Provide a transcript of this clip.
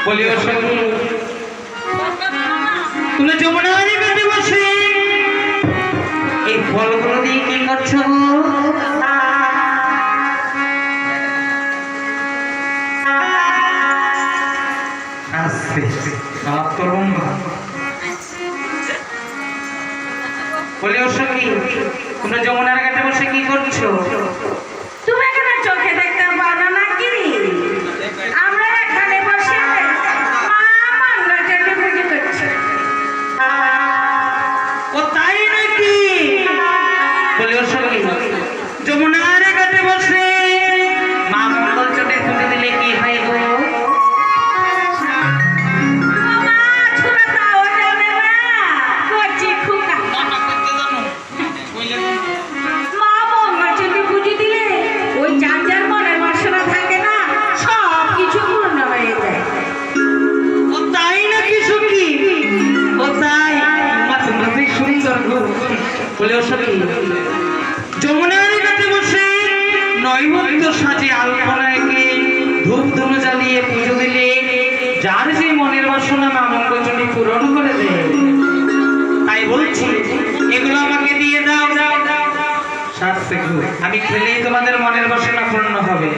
বলিও সখী তুমি যমুনার ঘাটে বসে এই ফলগুলো দিয়ে কি করছো? বলিও সখী তোমরা যমুনার ঘাটে বসে কি করছো? তুমি এখানে চোখে দেখতে পারো না কি? আমরা এখানে বসে মা মঙ্গলচণ্ডী পুজো করছি। ও তাই নাকি? বলিও সখী যমুনার ঘাটে বসে মা মঙ্গলচণ্ডীর পুজো দিলে কি হয় গো? মা ছোড়া দাও জানে না করছি খুকা। মা মঙ্গলচণ্ডী পুজো দিলে ওই যার যার মনের বাসনা থাকে না সব কিছু পূর্ণ হয়ে যায়। ও তাই নাকি সখী? ও তাই মাঝে সুন্দর গো। বলিও সখী যমুনার ঘাটে বসে নৈবেদ্য সাজে আলপনা এঁকে ধূপ ধুনো জ্বালিয়ে পুজো দিলে যার যে মনের বাসনা মা মঙ্গলচণ্ডী পূরণ করে দেয়। তাই বলছি এগুলো আমাকে দিয়ে দাও। আমি খেলেই তোমাদের মনের বাসনা পূর্ণ হবে।